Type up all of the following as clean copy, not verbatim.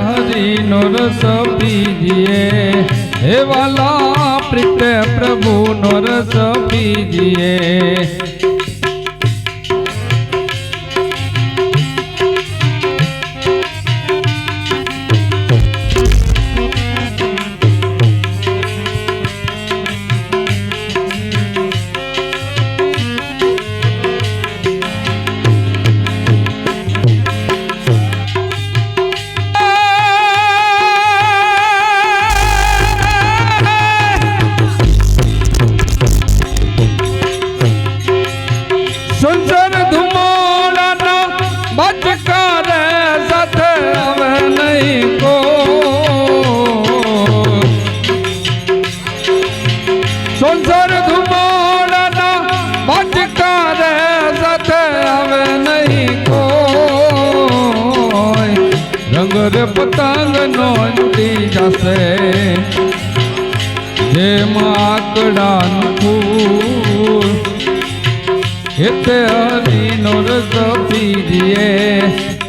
Hari no रस पीजिए, हे वाला प्रीत प्रभु नो रस पीजिए। संसार धुमाड़ा बचकार साथ आवे नहीं कोई, रंग रे पतंग नो उड़ी जासे जे माकड़ा फूल, हेते हरि नो रस पीजिए,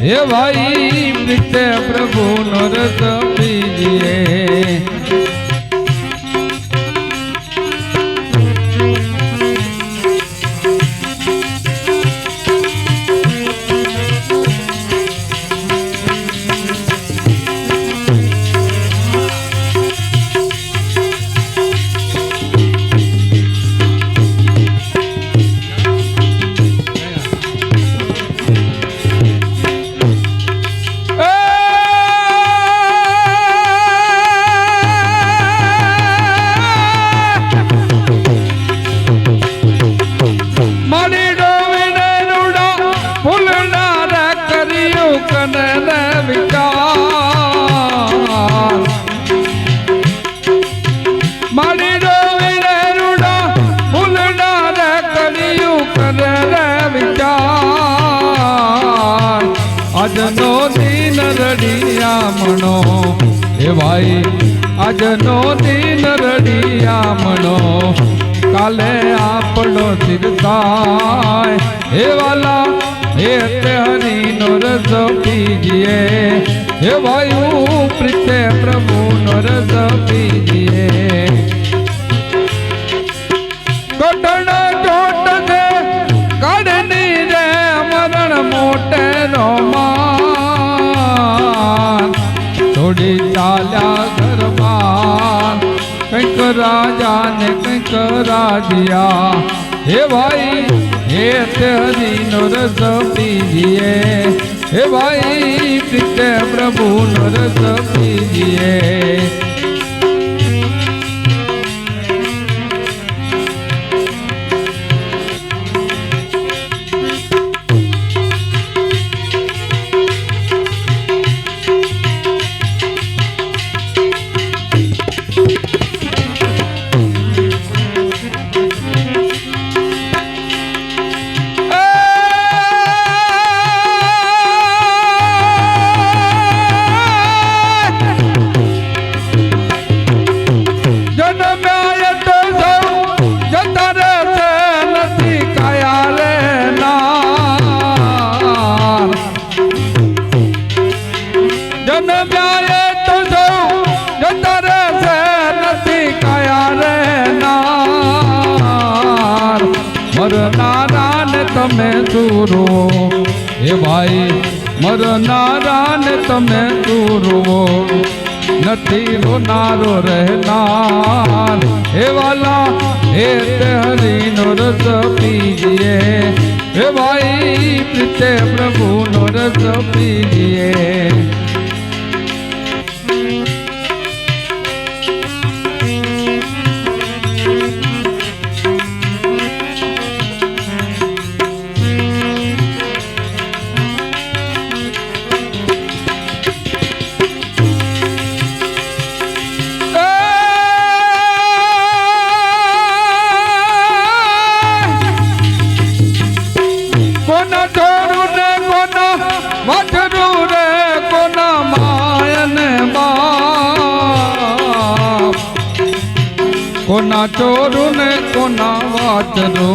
हे भाई प्रीत प्रभु नो रस पीजिए। આજનો દિન રડિયામણો, હે ભાઈ આજનો દિન રડિયામણો, કાલે આપણો તીર્થાય, હે વાલા હે તે હરિનો રસ પીજીએ, હે વાયુ પ્રીતે પ્રભુનો રસ પીજીએ। કટણ ચોટ દે કાઢની રે મરણ મોટે નો छोड़ी चाल्या घरबार, कंक राजा ने कंक राजिया, हे भाई हे हरि नो रस पीजिए, हे भाई प्रीत प्रभु नो रस पीजिए। मरनारा ने तमे चूरो, हे भाई मरनारा ने तमे चूरो, नथी रोनारो रहनार, हे वाला हे ते हरि नो रस पीजिए, हे भाई प्रीत प्रभु नो रस पीजिए। कोना चोरू ने कोना वाचरू,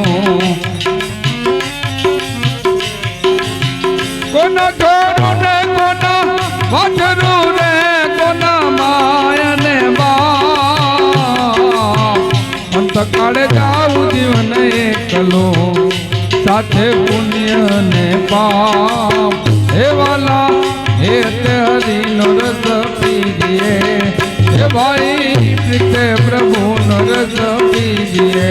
कोना चोरू ने कोना वाचरू रे, સકાળે જાવું જીવન એકલો સાથે પુણ્ય ને પાપ હે વાલા હે તે હરિનો રસ પીજીએ હે ભાઈ પ્રીતે પ્રભુનો રસ પીજીએ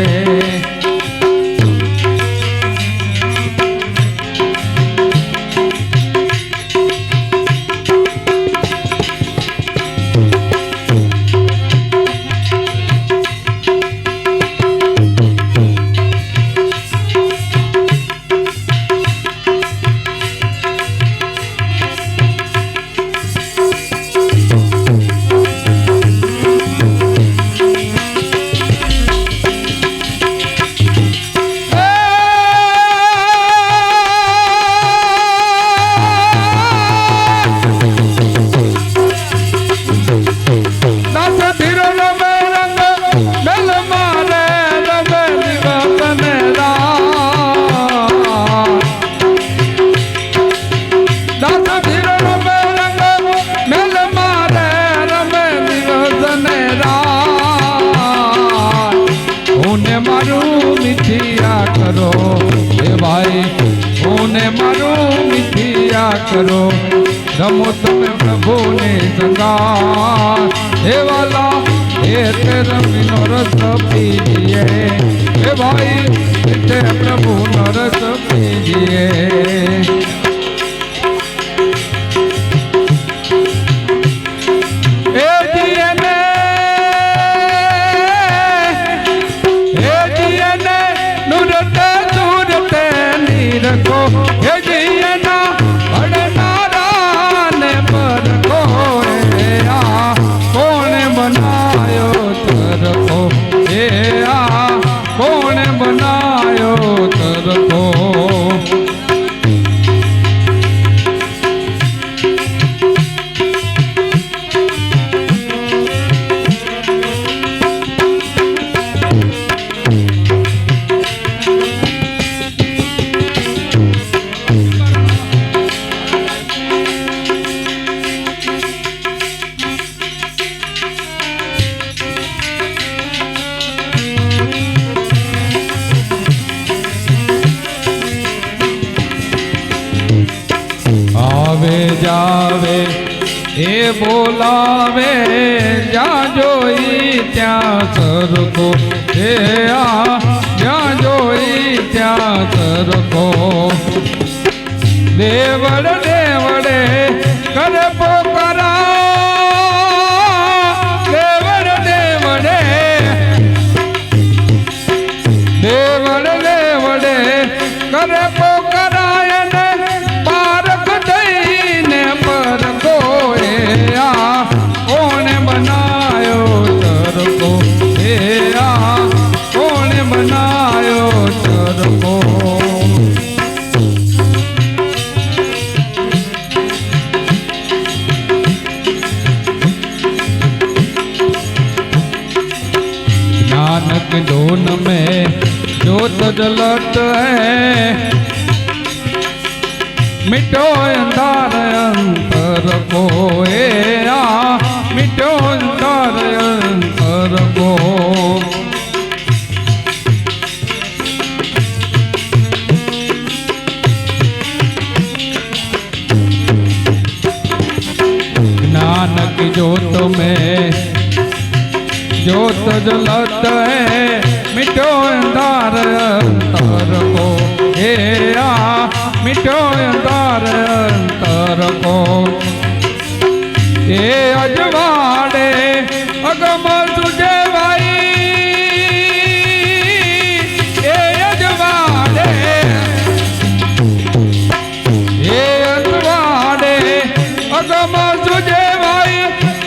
करो रमो तमे प्रभु ने संगार हे वाला हे तेरा बिनो रस पीजिए हे भाई ते प्रभु नो रस पीजिए जावे ए बोलावे जा जोई त्या सरको हे आ जा जोई त्या सरको देवड़ देवड़े कर पोकरा देवड़ देवड़े देवड़ देवड़े कर पोकरा नानक धून में जोत जलत है मिटो अंधार अंतर को मिटो अंधार अंतर को नानक जोत में जोत जलत है मिटो अंधार अंतर को मिटो अंधार अंतर को ये अजवाड़े अगम तुझे भाई ये अजवाड़े अगम तुझे भाई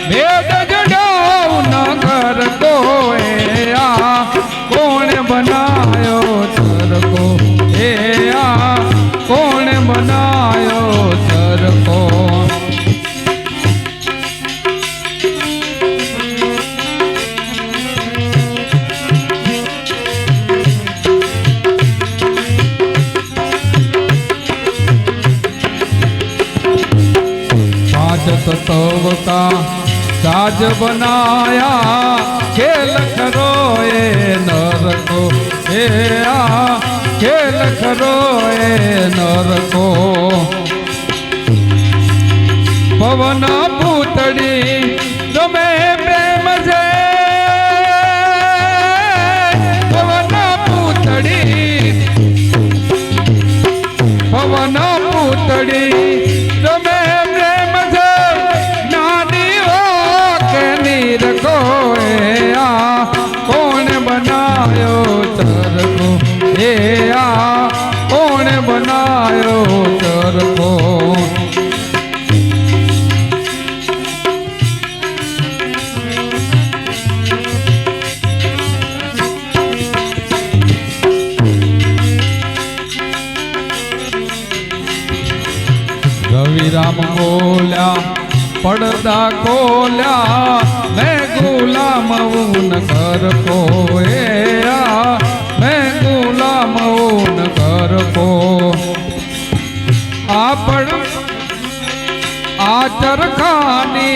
भेद जड़ो न कर को कौन बनायो सर को कौन बनायो सर को तत्व का ताज बनाया खेल करो ए नर को ए खेल करो ए नर को पवन पूतड़ी रमे प्रेम से पवन पूतड़ी रमे प्रेम से नानी हो के नीर को कौन बनायो चर को कौन बनायो चर को रविराम बोल्या पड़दा खोल्या मैं गुलाम ऊन घर को मैं गुलाम ऊन घर को आपण आचर खानी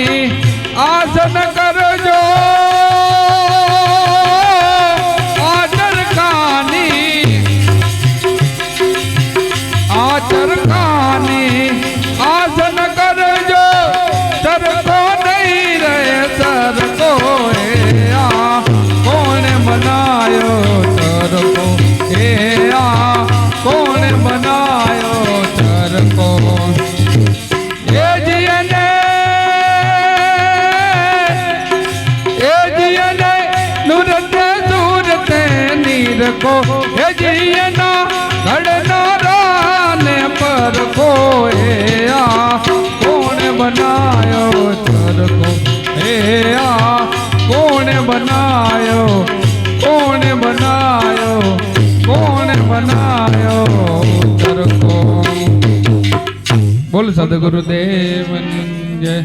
आसन कर जो आचर खानी आसन कर जो सर को नहीं रहे सर को कौन बनायो सर को कौन बनायो सर को ए जियने नुरते सूरते नीर को ए जियना घड़ना पर को कौन बनायो चर को कौन बनायो चर को। बोल सदगुरुदेव जय।